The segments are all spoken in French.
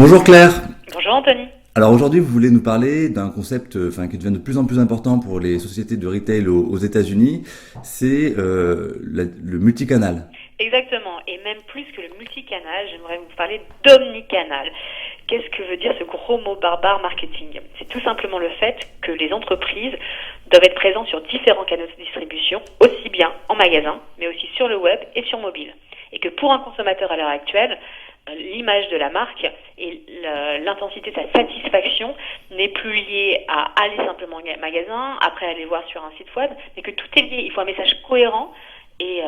Bonjour Claire. Bonjour Anthony. Alors aujourd'hui, vous voulez nous parler d'un concept qui devient de plus en plus important pour les sociétés de retail aux États-Unis, c'est le multicanal. Exactement, et même plus que le multicanal, j'aimerais vous parler d'omnicanal. Qu'est-ce que veut dire ce gros mot barbare marketing? C'est tout simplement le fait que les entreprises doivent être présentes sur différents canaux de distribution, aussi bien en magasin, mais aussi sur le web et sur mobile. Et que pour un consommateur à l'heure actuelle, l'image de la marque et l'intensité de sa satisfaction n'est plus liée à aller simplement en magasin, après aller voir sur un site web, mais que tout est lié. Il faut un message cohérent et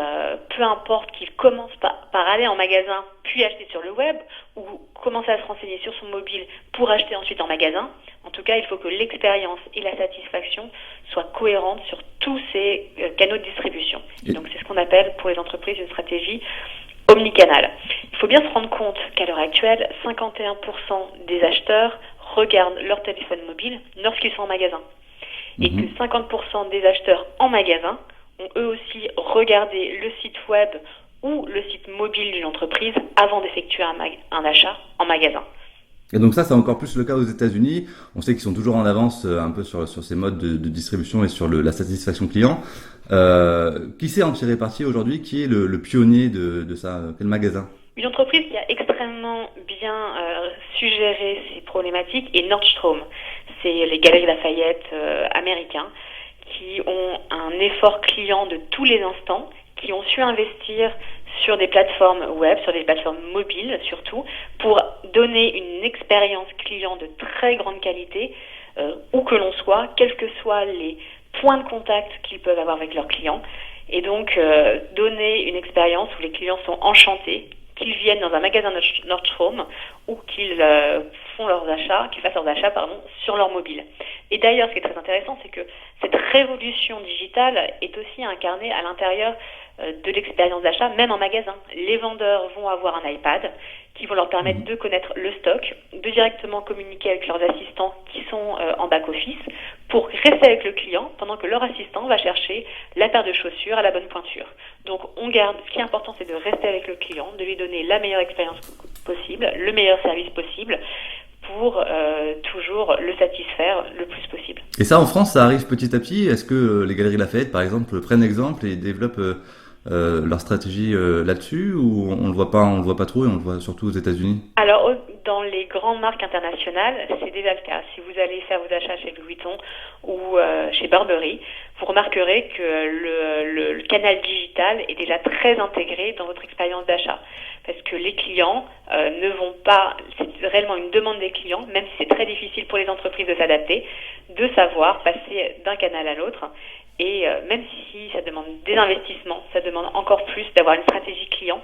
peu importe qu'il commence par aller en magasin puis acheter sur le web ou commencer à se renseigner sur son mobile pour acheter ensuite en magasin. En tout cas, il faut que l'expérience et la satisfaction soient cohérentes sur tous ces canaux de distribution. Et donc c'est ce qu'on appelle pour les entreprises une stratégie omnicanal. Il faut bien se rendre compte qu'à l'heure actuelle, 51% des acheteurs regardent leur téléphone mobile lorsqu'ils sont en magasin. Et que 50% des acheteurs en magasin ont eux aussi regardé le site web ou le site mobile d'une entreprise avant d'effectuer un achat en magasin. Et donc ça, c'est encore plus le cas aux États-Unis. On sait qu'ils sont toujours en avance un peu sur ces modes de distribution et sur la satisfaction client. Qui sait en tirer parti aujourd'hui? Qui est le pionnier de ça? Quel magasin? Une entreprise qui a extrêmement bien suggéré ces problématiques est Nordstrom. C'est les Galeries Lafayette américains qui ont un effort client de tous les instants, qui ont su investir sur des plateformes web, sur des plateformes mobiles surtout, pour donner une expérience client de très grande qualité, où que l'on soit, quels que soient les points de contact qu'ils peuvent avoir avec leurs clients, et donc donner une expérience où les clients sont enchantés, qu'ils viennent dans un magasin Nordstrom ou qu'ils fassent leurs achats sur leur mobile. Et d'ailleurs, ce qui est très intéressant, c'est que cette révolution digitale est aussi incarnée à l'intérieur de l'expérience d'achat, même en magasin. Les vendeurs vont avoir un iPad qui vont leur permettre de connaître le stock, de directement communiquer avec leurs assistants qui sont en back-office pour rester avec le client pendant que leur assistant va chercher la paire de chaussures à la bonne pointure. Donc ce qui est important, c'est de rester avec le client, de lui donner la meilleure expérience possible, le meilleur service possible pour toujours le satisfaire le plus possible. Et ça, en France, ça arrive petit à petit. Est-ce que les Galeries Lafayette, par exemple, prennent exemple et développent leur stratégie là-dessus, ou on le voit pas trop et on le voit surtout aux États-Unis? Alors, dans les grandes marques internationales, c'est déjà le cas. Si vous allez faire vos achats chez Louis Vuitton ou chez Burberry, vous remarquerez que le canal digital est déjà très intégré dans votre expérience d'achat. Parce que les clients ne vont pas, c'est réellement une demande des clients, même si c'est très difficile pour les entreprises de s'adapter, de savoir passer d'un canal à l'autre. Et même si ça demande des investissements, ça demande encore plus d'avoir une stratégie client.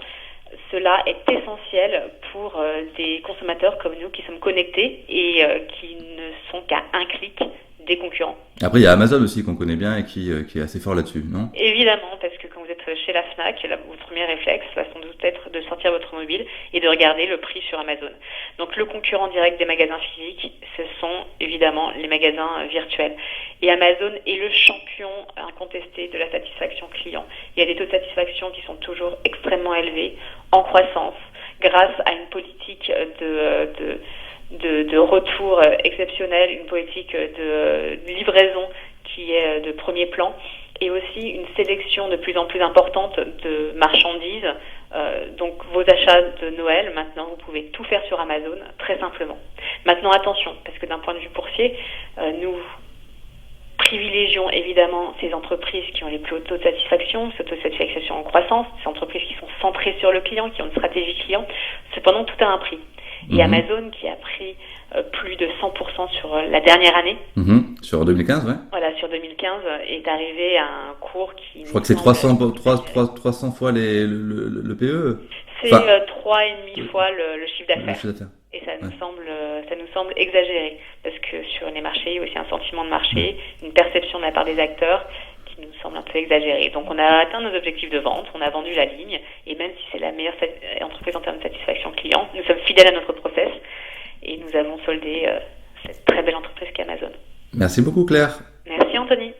Cela est essentiel pour des consommateurs comme nous qui sommes connectés et qui ne sont qu'à un clic des concurrents. Après, il y a Amazon aussi qu'on connaît bien et qui est assez fort là-dessus, non? Évidemment, parce que quand vous êtes chez la Fnac, votre premier réflexe va sans doute être de sortir votre mobile et de regarder le prix sur Amazon. Donc le concurrent direct des magasins physiques, ce sont évidemment les magasins virtuels. Et Amazon est le champion incontesté de la satisfaction client. Il y a des taux de satisfaction qui sont toujours extrêmement élevés, en croissance, grâce à une politique de retour exceptionnel, une politique de livraison qui est de premier plan, et aussi une sélection de plus en plus importante de marchandises. Donc vos achats de Noël, maintenant vous pouvez tout faire sur Amazon très simplement. Maintenant attention, parce que d'un point de vue boursier, nous privilégions évidemment ces entreprises qui ont les plus hauts taux de satisfaction, ce taux de satisfaction en croissance, ces entreprises qui sont centrées sur le client, qui ont une stratégie client. Cependant, tout a un prix. Et Amazon, qui a pris plus de 100% sur la dernière année. Sur 2015, ouais. Voilà, sur 2015, est arrivé à un cours qui... Je crois que c'est 300 fois le PE. C'est Enfin, 3,5 fois le chiffre d'affaires. Et ça nous semble exagéré, parce que sur les marchés, il y a aussi un sentiment de marché, une perception de la part des acteurs qui nous semble un peu exagérée. Donc on a atteint nos objectifs de vente, on a vendu la ligne, et même si c'est la meilleure entreprise en termes de satisfaction client, nous sommes fidèles à notre process, et nous avons soldé cette très belle entreprise qu'est Amazon. Merci beaucoup Claire. Merci Anthony.